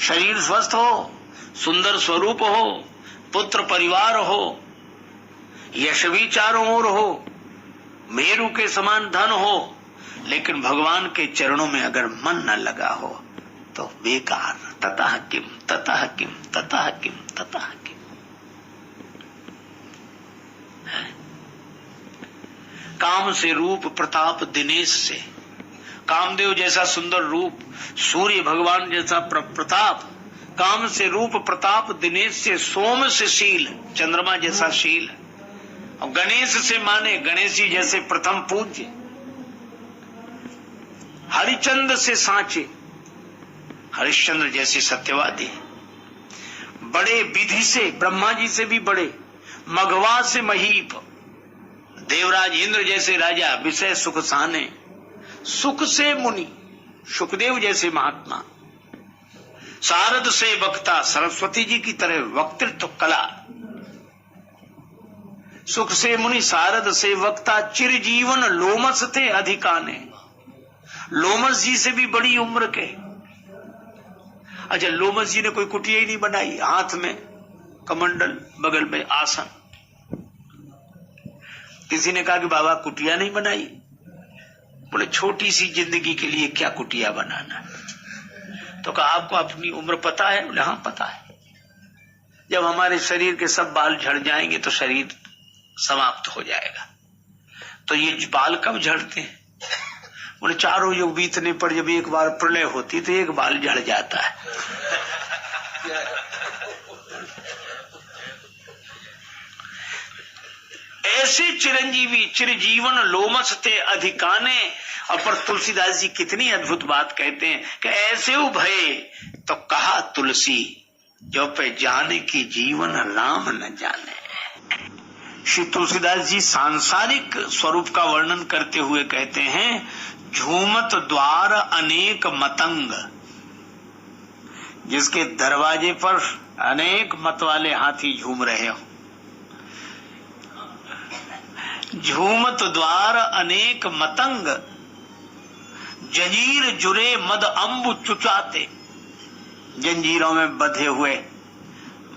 शरीर स्वस्थ हो, सुंदर स्वरूप हो, पुत्र परिवार हो, यश भी चारों ओर हो, मेरु के समान धन हो, लेकिन भगवान के चरणों में अगर मन न लगा हो तो बेकार। ततः किम ततः किम ततः किम ततः किम। काम से रूप प्रताप दिनेश से, कामदेव जैसा सुंदर रूप, सूर्य भगवान जैसा प्रताप, काम से रूप प्रताप दिनेश से, सोम से शील, चंद्रमा जैसा शील, और गणेश से माने गणेश जी जैसे प्रथम पूज्य, हरिचंद्र से सांचे, हरिश्चंद्र जैसे सत्यवादी, बड़े विधि से ब्रह्मा जी से भी बड़े, मघवा से महीप, देवराज इंद्र जैसे राजा, विषय सुख साने, सुख से मुनि, सुखदेव जैसे महात्मा, शारद से वक्ता, सरस्वती जी की तरह वक्तृत्व कला, सुख से मुनि, शारद से वक्ता, चिरजीवन लोमस थे अधिकाने, लोमस जी से भी बड़ी उम्र के। अच्छा, लोमस जी ने कोई कुटिया ही नहीं बनाई, हाथ में कमंडल, बगल में आसन। किसी ने कहा कि बाबा कुटिया नहीं बनाई, बोले छोटी सी जिंदगी के लिए क्या कुटिया बनाना। तो कहा आपको अपनी उम्र पता है? बोले हाँ पता है। जब हमारे शरीर के सब बाल झड़ जाएंगे तो शरीर समाप्त हो जाएगा। तो ये बाल कब झड़ते हैं? बोले चारों युग बीतने पर जब एक बार प्रलय होती तो एक बाल झड़ जाता है। ऐसे चिरंजीवी चिरजीवन लोमस थे अधिकाने। और पर तुलसीदास जी कितनी अद्भुत बात कहते हैं कि ऐसे भये तो कहा तुलसी, जो पे जाने की जीवन राम न जाने। श्री तुलसीदास जी सांसारिक स्वरूप का वर्णन करते हुए कहते हैं, झूमत द्वार अनेक मतंग, जिसके दरवाजे पर अनेक मत वाले हाथी झूम रहे हो। झूमत द्वार अनेक मतंग, जंजीर जुरे मद अंबु चुचाते, जंजीरों में बंधे हुए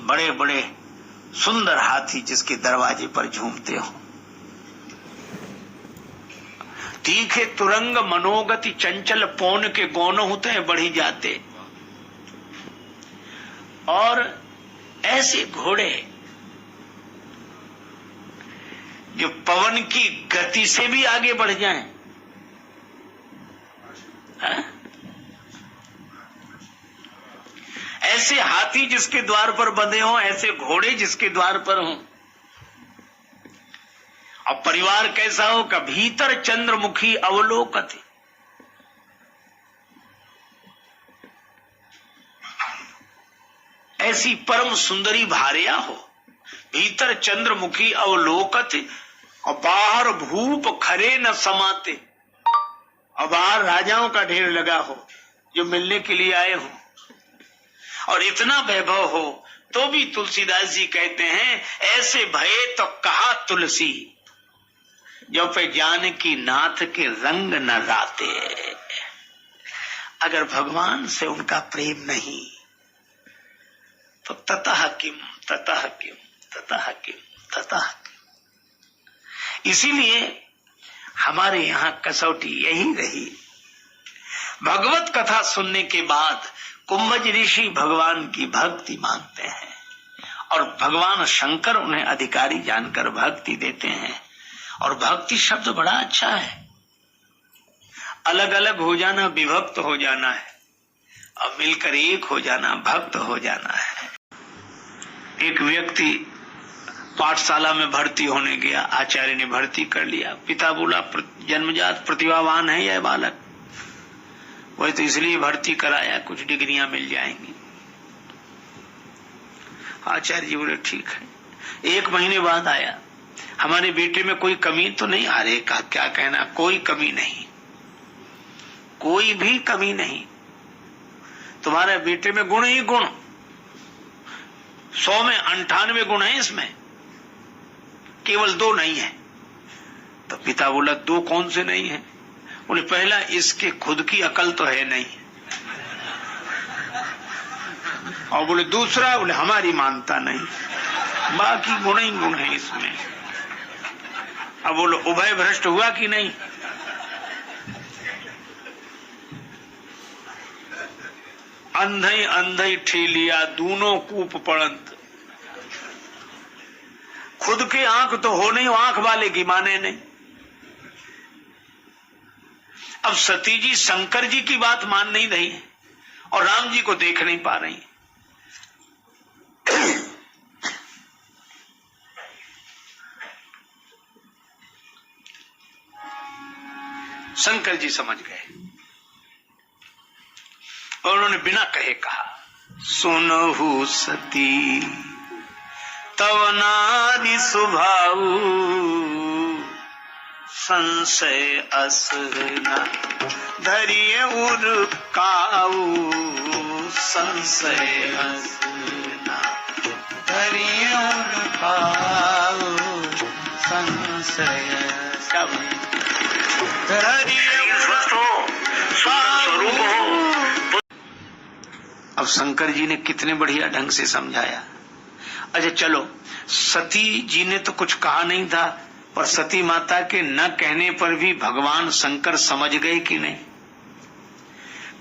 बड़े बड़े सुंदर हाथी जिसके दरवाजे पर झूमते हो। तीखे तुरंग मनोगति चंचल पौन के गौन होते हैं बढ़ी जाते। और ऐसे घोड़े जो पवन की गति से भी आगे बढ़ जाएं, ऐसे हाथी जिसके द्वार पर बंधे हों, ऐसे घोड़े जिसके द्वार पर हों। और परिवार कैसा हो कि भीतर चंद्रमुखी अवलोकत, ऐसी परम सुंदरी भार्या हो, भीतर चंद्रमुखी अवलोकत, और बाहर भूप खरे न समाते, और बाहर राजाओं का ढेर लगा हो जो मिलने के लिए आए हो। और इतना वैभव हो तो भी तुलसीदास जी कहते हैं, ऐसे भये तो कहा तुलसी, जो पे जानकी नाथ के रंग न राते। अगर भगवान से उनका प्रेम नहीं तो ततः किम ततः किम ततः किम ततः किम। इसीलिए हमारे यहाँ कसौटी यही रही। भगवत कथा सुनने के बाद कुंभज ऋषि भगवान की भक्ति मांगते हैं और भगवान शंकर उन्हें अधिकारी जानकर भक्ति देते हैं। और भक्ति शब्द बड़ा अच्छा है, अलग अलग हो जाना विभक्त हो जाना है, और मिलकर एक हो जाना भक्त हो जाना है। एक व्यक्ति पाठशाला में भर्ती होने गया, आचार्य ने भर्ती कर लिया। पिता बोला जन्मजात प्रतिभावान है यह बालक, वही तो इसलिए भर्ती कराया, कुछ डिग्रियां मिल जाएंगी। आचार्य जी बोले ठीक है। एक महीने बाद आया, हमारे बेटे में कोई कमी तो नहीं? अरे का क्या कहना, कोई कमी नहीं, कोई भी कमी नहीं। तुम्हारे बेटे में गुण ही गुण, 100 में 98 गुण है, इसमें केवल 2 नहीं है। तो पिता बोला 2 कौन से नहीं है? बोले पहला, इसके खुद की अकल तो है नहीं, और बोले दूसरा, बोले हमारी मानता नहीं, बाकी गुण ही गुण है इसमें। अब बोलो उभय भ्रष्ट हुआ कि नहीं? अंधई अंधई ठेलिया दूनों कूप पड़ंत। खुद की आंख तो हो नहीं, आंख वाले की माने नहीं। अब सती जी शंकर जी की बात मान नहीं रही और राम जी को देख नहीं पा रही। शंकर जी समझ गए और उन्होंने बिना कहे कहा, सुनहु सती तव नारी सुभाऊ, संशय अस न धरिए उर काऊ, संशय अस न धरिए उर काऊ, संशय स्वरूप हो। अब शंकर जी ने कितने बढ़िया ढंग से समझाया। अच्छा चलो, सती जी ने तो कुछ कहा नहीं था, पर सती माता के न कहने पर भी भगवान शंकर समझ गए कि नहीं?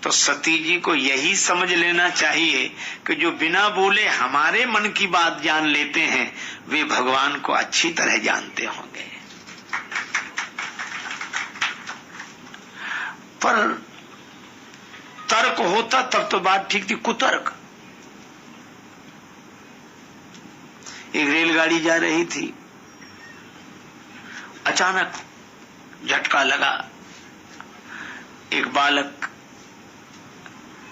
तो सती जी को यही समझ लेना चाहिए कि जो बिना बोले हमारे मन की बात जान लेते हैं, वे भगवान को अच्छी तरह जानते होंगे। पर तर्क होता तब तो बात ठीक थी, कुतर्क। एक रेलगाड़ी जा रही थी, अचानक झटका लगा, एक बालक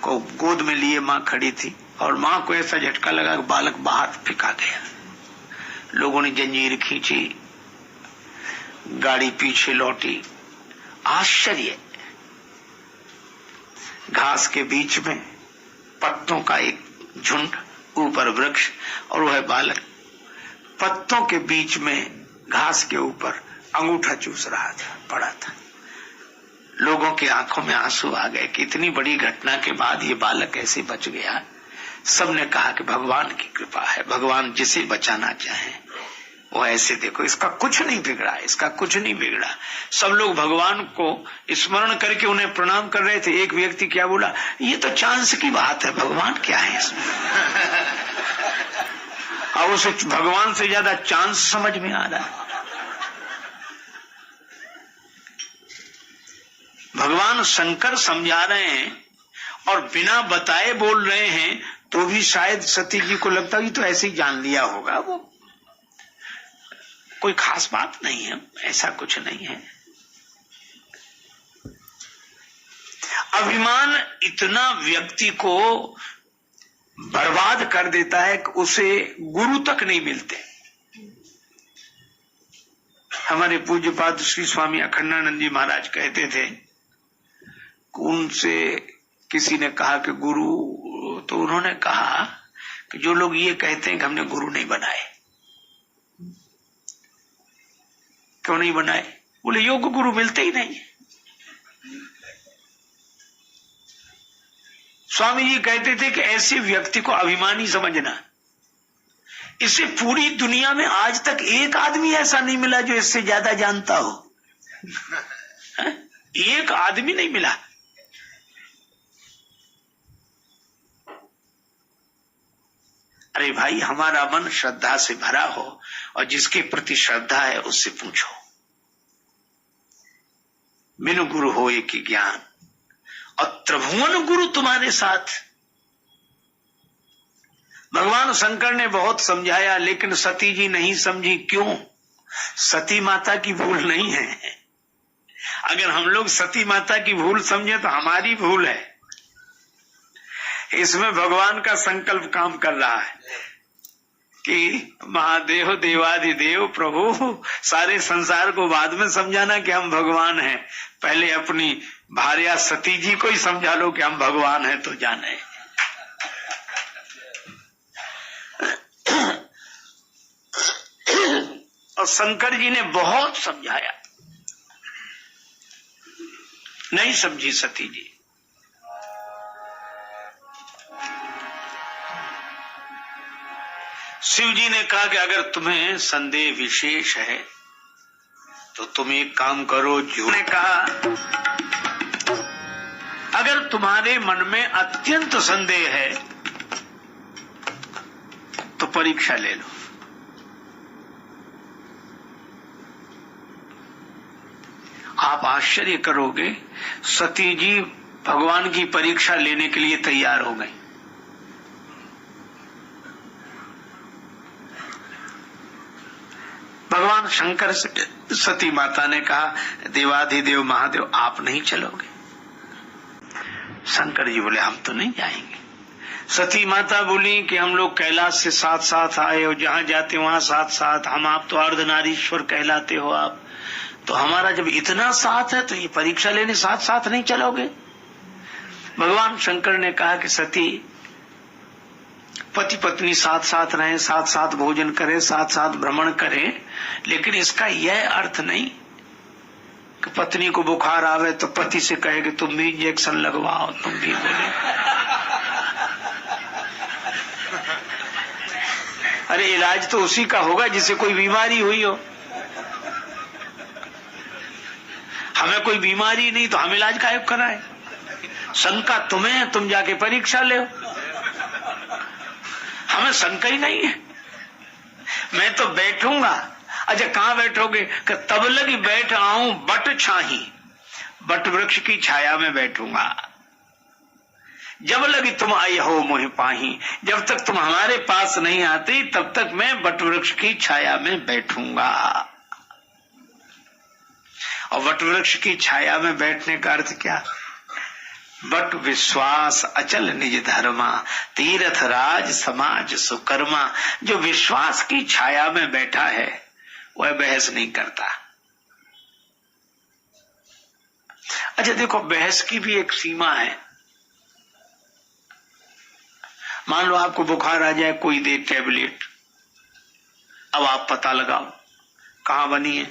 को गोद में लिए मां खड़ी थी और मां को ऐसा झटका लगा कि बालक बाहर फेंका गया। लोगों ने जंजीर खींची, गाड़ी पीछे लौटी। आश्चर्य, घास के बीच में पत्तों का एक झुंड, ऊपर वृक्ष और वह बालक पत्तों के बीच में घास के ऊपर अंगूठा चूस रहा था, पड़ा था। लोगों की आंखों में आंसू आ गए कि इतनी बड़ी घटना के बाद ये बालक ऐसे बच गया। सबने कहा कि भगवान की कृपा है, भगवान जिसे बचाना चाहे वो ऐसे, देखो इसका कुछ नहीं बिगड़ा, इसका कुछ नहीं बिगड़ा। सब लोग भगवान को स्मरण करके उन्हें प्रणाम कर रहे थे। एक व्यक्ति क्या बोला, ये तो चांस की बात है, भगवान क्या है इसमें? और उसे भगवान से ज्यादा चांस समझ में आ रहा है। भगवान शंकर समझा रहे हैं और बिना बताए बोल रहे हैं, तो भी शायद सती जी को लगता है तो ऐसे ही जान लिया होगा, वो कोई खास बात नहीं है, ऐसा कुछ नहीं है। अभिमान इतना व्यक्ति को बर्बाद कर देता है कि उसे गुरु तक नहीं मिलते। हमारे पूज्यपाद श्री स्वामी अखंडानंद जी महाराज कहते थे, उनसे किसी ने कहा कि गुरु, तो उन्होंने कहा कि जो लोग ये कहते हैं कि हमने गुरु नहीं बनाए, क्यों नहीं बनाए? बोले योग गुरु मिलते ही नहीं। स्वामी जी कहते थे कि ऐसे व्यक्ति को अभिमानी समझना। इसे पूरी दुनिया में आज तक एक आदमी ऐसा नहीं मिला जो इससे ज्यादा जानता हो। एक आदमी नहीं मिला। अरे भाई, हमारा मन श्रद्धा से भरा हो और जिसके प्रति श्रद्धा है उससे पूछो। बिनु गुरु हो एक ही ज्ञान, और त्रिभुवन गुरु तुम्हारे साथ। भगवान शंकर ने बहुत समझाया, लेकिन सती जी नहीं समझी। क्यों? सती माता की भूल नहीं है। अगर हम लोग सती माता की भूल समझे तो हमारी भूल है। इसमें भगवान का संकल्प काम कर रहा है कि महादेव देवाधिदेव प्रभु सारे संसार को बाद में समझाना कि हम भगवान हैं, पहले अपनी भार्या सती जी को ही समझा लो कि हम भगवान हैं तो जाने। और शंकर जी ने बहुत समझाया, नहीं समझी सती जी। शिव जी ने कहा कि अगर तुम्हें संदेह विशेष है तो तुम एक काम करो। जो ने कहा अगर तुम्हारे मन में अत्यंत संदेह है तो परीक्षा ले लो। आप आश्चर्य करोगे, सती जी भगवान की परीक्षा लेने के लिए तैयार हो गई। भगवान शंकर से सती माता ने कहा, देवाधिदेव महादेव आप नहीं चलोगे? शंकर जी बोले हम तो नहीं जाएंगे। सती माता बोली कि हम लोग कैलाश से साथ साथ आए और जहां जाते वहां साथ साथ, हम आप तो अर्धनारीश्वर कहलाते हो, आप तो हमारा जब इतना साथ है तो ये परीक्षा लेने साथ साथ नहीं चलोगे? भगवान शंकर ने कहा कि सती, पति पत्नी साथ साथ रहें, साथ साथ भोजन करें, साथ साथ भ्रमण करें, लेकिन इसका यह अर्थ नहीं कि पत्नी को बुखार आवे तो पति से कहे कि तुम भी इंजेक्शन लगवाओ, तुम भी बोले। अरे इलाज तो उसी का होगा जिसे कोई बीमारी हुई हो। हमें कोई बीमारी नहीं तो हम इलाज काहे कराएं? शंका तुम्हें, तुम जाके परीक्षा ले। हमें शंका ही नहीं है। मैं तो बैठूंगा। अच्छा कहां बैठोगे? कि तब लगी बैठ आऊं बट छाही, बट वृक्ष की छाया में बैठूंगा। जब लगी तुम आई हो मोहि पाही, जब तक तुम हमारे पास नहीं आती तब तक मैं बट वृक्ष की छाया में बैठूंगा। और वट वृक्ष की छाया में बैठने का अर्थ क्या? बट विश्वास अचल निज धर्मा, तीर्थ राज समाज सुकर्मा। जो विश्वास की छाया में बैठा है वह बहस नहीं करता। अच्छा देखो, बहस की भी एक सीमा है। मान लो आपको बुखार आ जाए, कोई दे टेबलेट, अब आप पता लगाओ कहां बनी है,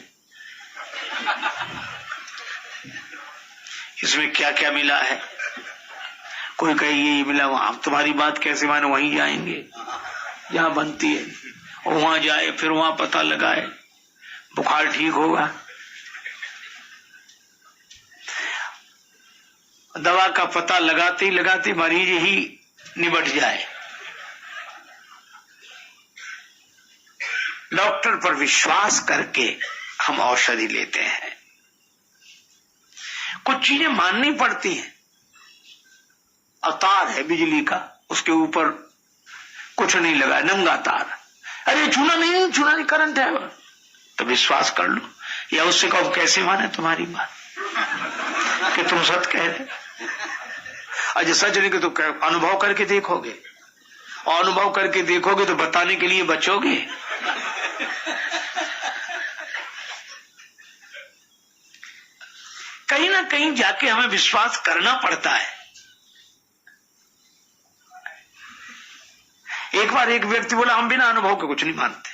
इसमें क्या क्या मिला है। कोई कहे ये मिला, वहां तुम्हारी बात कैसे माने, वहीं जाएंगे जहां बनती है और वहां जाए, फिर वहां पता लगाए, बुखार ठीक होगा। दवा का पता लगाते ही लगाते मरीज ही निबट जाए। डॉक्टर पर विश्वास करके हम औषधि लेते हैं। कुछ चीजें माननी पड़ती हैं। तार है बिजली का, उसके ऊपर कुछ नहीं लगा, नंगा तार, अरे छूना नहीं करंट है, तो विश्वास कर लो। या उससे कहो कैसे माने तुम्हारी बात कि तुम सच कह रहे। अच्छा सच नहीं कि तो अनुभव करके देखोगे, और अनुभव करके देखोगे तो बताने के लिए बचोगे। कहीं ना कहीं जाके हमें विश्वास करना पड़ता है। एक बार एक व्यक्ति बोला हम बिना अनुभव के कुछ नहीं मानते।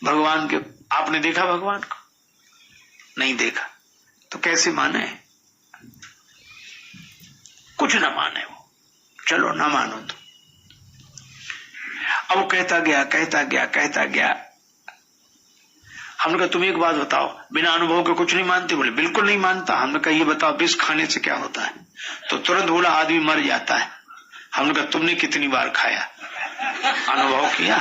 भगवान के आपने देखा भगवान को? नहीं देखा तो कैसे माने? कुछ ना माने वो, चलो ना मानो तो। अब वो कहता गया। हमने कहा तुम एक बात बताओ, बिना अनुभव के कुछ नहीं मानते? बोले बिल्कुल नहीं मानता। हमने कहा ये बताओ विष खाने से क्या होता है? तो तुरंत बोला आदमी मर जाता है। हमने कहा तुमने कितनी बार खाया, अनुभव किया?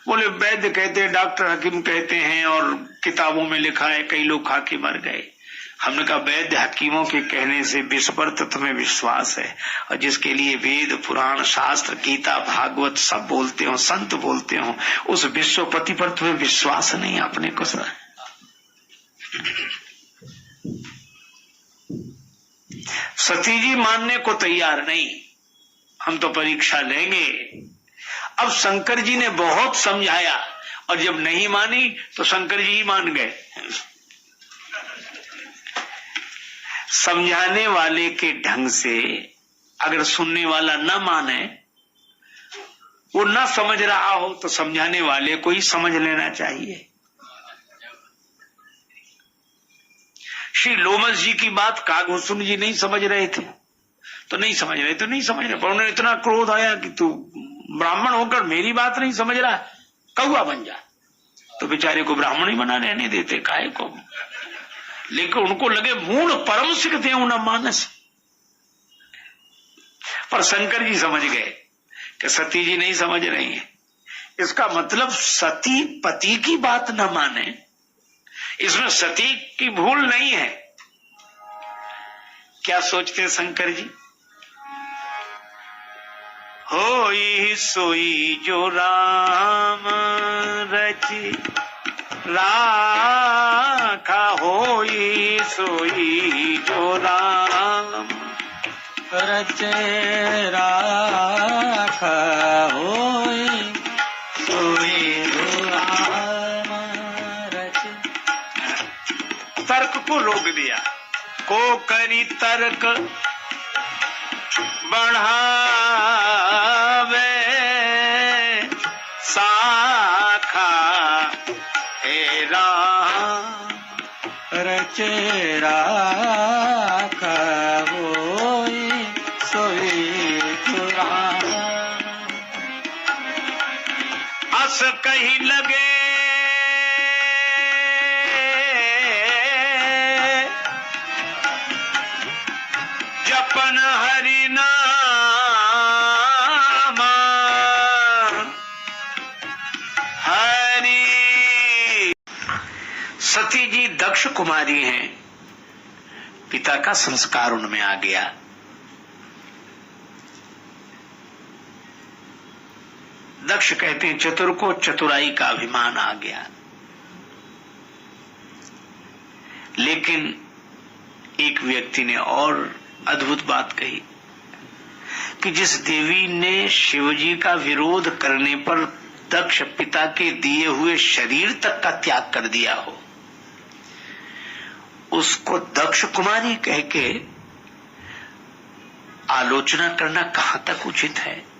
बोले वैद्य कहते हैं, डॉक्टर हकीम कहते हैं, और किताबों में लिखा है कई लोग खा के मर गए। हमने कहा वैद्य हकीमों के कहने से विष पर तो तुम्हें विश्वास है, और जिसके लिए वेद पुराण शास्त्र गीता भागवत सब बोलते हो, संत बोलते हो, उस विश्वपति पर तुम्हें विश्वास नहीं अपने को सर। सती जी मानने को तैयार नहीं, हम तो परीक्षा लेंगे। अब शंकर जी ने बहुत समझाया और जब नहीं मानी तो शंकर जी ही मान गए। समझाने वाले के ढंग से अगर सुनने वाला न माने, वो न समझ रहा हो, तो समझाने वाले को ही समझ लेना चाहिए। श्री लोमस जी की बात कागभूषण जी नहीं समझ रहे थे, तो नहीं समझ रहे, तो नहीं समझ रहे। पर उन्हें इतना क्रोध आया कि तू ब्राह्मण होकर मेरी बात नहीं समझ रहा, कौआ बन जा। तो बेचारे को ब्राह्मण ही बना रहने देते, काहे को। लेकिन उनको लगे मूल परम सिखते न मानस। पर शंकर जी समझ गए कि सती जी नहीं समझ रही है। इसका मतलब सती पति की बात न माने, इसमें सती की भूल नहीं है। क्या सोचते हैं शंकर जी? होई सोई जो राम रचि राखा, होई सोई जो राम रचे राखा, होई सोई जो राम रचे। तर्क को रोक दिया, को करी तर्क बढ़ावे साखा, हे राम रचे राखा, होई सोई जो राम। अस कही लगे जपन हरि नाम, हरि। सती जी दक्ष कुमारी हैं, पिता का संस्कार उनमें आ गया। दक्ष कहते हैं चतुर को चतुराई का अभिमान आ गया। लेकिन एक व्यक्ति ने और अद्भुत बात कही कि जिस देवी ने शिवजी का विरोध करने पर दक्ष पिता के दिए हुए शरीर तक का त्याग कर दिया हो, उसको दक्ष कुमारी कह के आलोचना करना कहां तक उचित है?